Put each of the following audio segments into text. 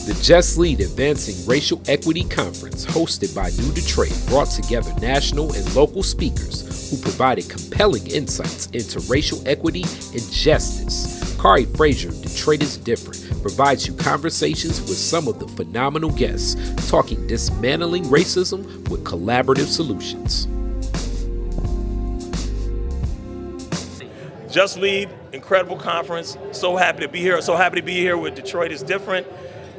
The Just Lead Advancing Racial Equity Conference, hosted by New Detroit, brought together national and local speakers who provided compelling insights into racial equity and justice. Khary Fraiser, Detroit is Different, provides you conversations with some of the phenomenal guests, talking dismantling racism with collaborative solutions. Just Lead, incredible conference. So happy to be here. So happy to be here with Detroit is Different.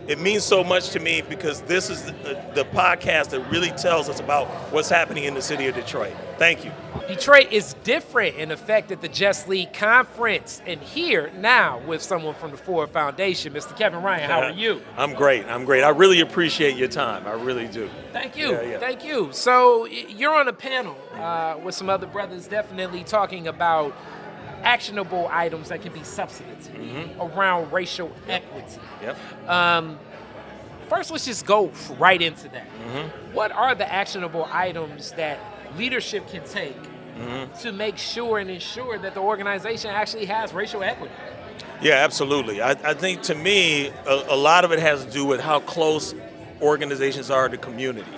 It means so much to me because this is the podcast that really tells us about what's happening in the city of Detroit. Thank you. Detroit is different in effect at the Just Lead Conference. And here now with someone from the Ford Foundation, Mr. Kevin Pyan. How are you? I'm great. I really appreciate your time. I really do. Thank you. Thank you. So you're on a panel with some other brothers definitely talking about actionable items that can be substantive around racial equity. First, let's just go right into that. What are the actionable items that leadership can take to make sure and ensure that the organization actually has racial equity? Yeah, absolutely. I think to me, a lot of it has to do with how close organizations are to community.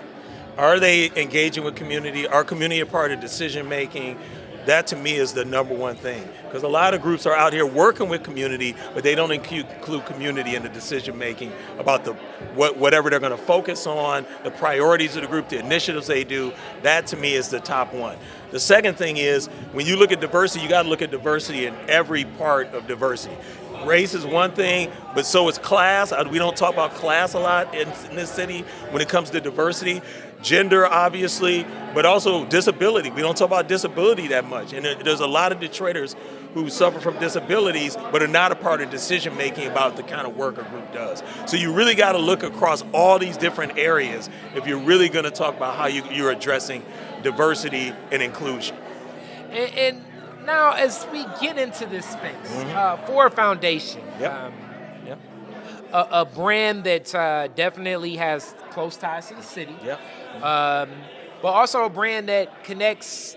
Are they engaging with community? Are community a part of decision making? That to me is the number one thing, because a lot of groups are out here working with community, but they don't include community in the decision making about whatever they're going to focus on, the priorities of the group, the initiatives they do. That to me is the top one. The second thing is, when you look at diversity, you got to look at diversity in every part of diversity. Race is one thing, but so is class. We don't talk about class a lot in this city when it comes to diversity. Gender, obviously, but also disability. We don't talk about disability that much. And there's a lot of Detroiters who suffer from disabilities, but are not a part of decision making about the kind of work a group does. So you really got to look across all these different areas if you're really going to talk about how you're addressing diversity and inclusion. And now, as we get into this space, Ford Foundation, a brand that definitely has close ties to the city, but also a brand that connects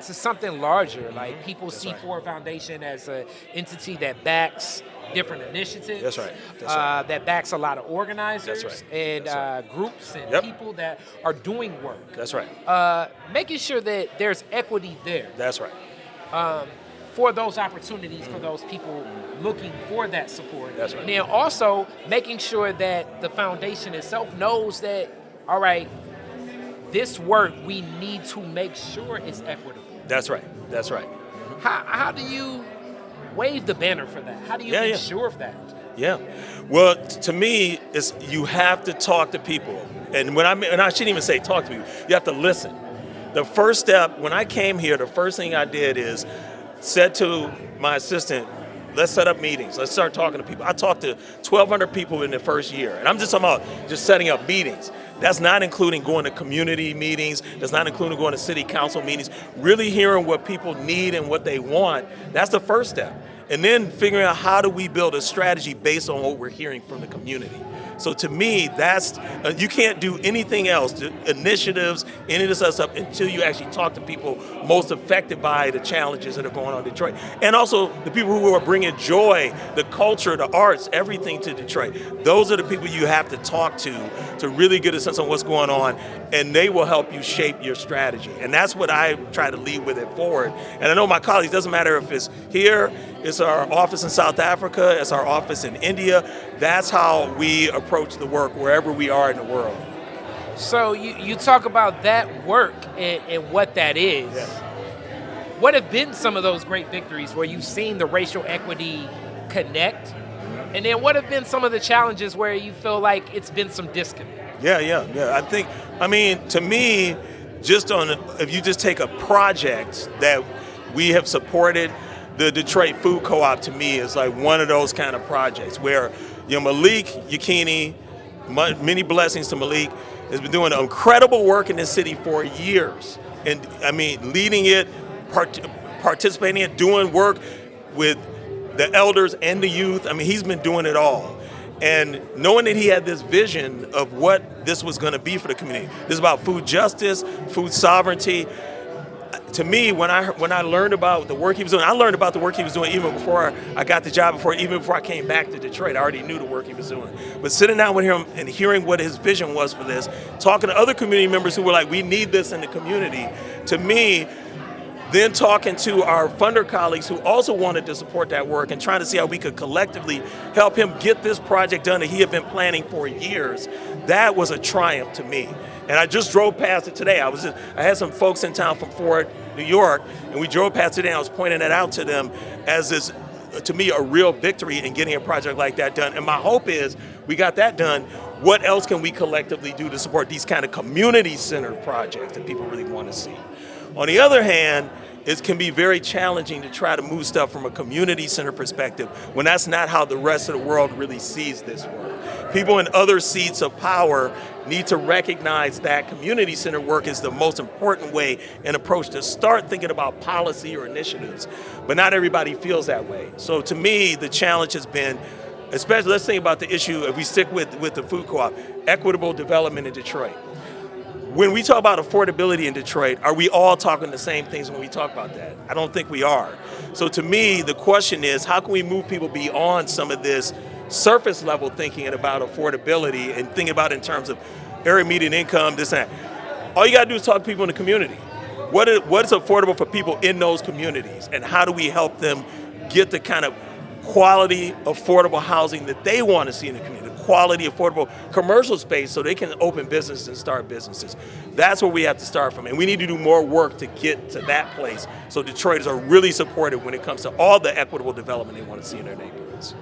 to something larger. Like people see Ford Foundation as an entity that backs different initiatives. That's right. That backs a lot of organizers and groups and people that are doing work. That's right. Making sure that there's equity there. That's right. For those opportunities, for those people looking for that support. That's right. And then also making sure that the foundation itself knows that, all right, this work, we need to make sure it's equitable. That's right. That's right. How do you wave the banner for that? How do you ensure of that? Yeah. Well, to me, it's you have to talk to people. And I shouldn't even say talk to people. You have to listen. The first step, when I came here, the first thing I did is said to my assistant, let's set up meetings. Let's start talking to people. I talked to 1,200 people in the first year. And I'm just talking about just setting up meetings. That's not including going to community meetings. That's not including going to city council meetings. Really hearing what people need and what they want. That's the first step. And then figuring out how do we build a strategy based on what we're hearing from the community. So to me, that's you can't do anything else, initiatives, any of this other stuff, until you actually talk to people most affected by the challenges that are going on in Detroit. And also the people who are bringing joy, the culture, the arts, everything to Detroit. Those are the people you have to talk to really get a sense of what's going on, and they will help you shape your strategy. And that's what I try to lead with it forward. And I know my colleagues, doesn't matter if it's here, it's our office in South Africa, it's our office in India. That's how we approach the work wherever we are in the world. So you talk about that work and what that is. Yeah. What have been some of those great victories where you've seen the racial equity connect? And then what have been some of the challenges where you feel like it's been some disconnect? Yeah. I mean, to me, if you just take a project that we have supported, the Detroit Food Co-op to me is like one of those kind of projects where, Malik Yakini, many blessings to Malik, has been doing incredible work in this city for years. And I mean, leading it, participating in it, doing work with the elders and the youth. I mean, he's been doing it all. And knowing that he had this vision of what this was going to be for the community. This is about food justice, food sovereignty. to me, when I learned about the work he was doing, I learned about the work he was doing even before I got the job, even before I came back to Detroit. I already knew the work he was doing. But sitting down with him and hearing what his vision was for this, talking to other community members who were like, we need this in the community, to me, then talking to our funder colleagues who also wanted to support that work and trying to see how we could collectively help him get this project done that he had been planning for years, that was a triumph to me. And I just drove past it today. I had some folks in town from Ford, New York, and we drove past it and I was pointing that out to them as this, to me, a real victory in getting a project like that done. And my hope is we got that done. What else can we collectively do to support these kind of community-centered projects that people really want to see? On the other hand, it can be very challenging to try to move stuff from a community-centered perspective when that's not how the rest of the world really sees this work. People in other seats of power need to recognize that community-centered work is the most important way and approach to start thinking about policy or initiatives. But not everybody feels that way. So to me, the challenge has been, especially, let's think about the issue, if we stick with the food co-op, equitable development in Detroit. When we talk about affordability in Detroit, are we all talking the same things when we talk about that? I don't think we are. So to me, the question is, how can we move people beyond some of this surface level thinking about affordability and thinking about it in terms of area median income, this and that. All you gotta do is talk to people in the community. What is affordable for people in those communities, and how do we help them get the kind of quality, affordable housing that they want to see in the community, quality, affordable commercial space so they can open businesses and start businesses. That's where we have to start from, and we need to do more work to get to that place so Detroiters are really supported when it comes to all the equitable development they want to see in their neighborhoods.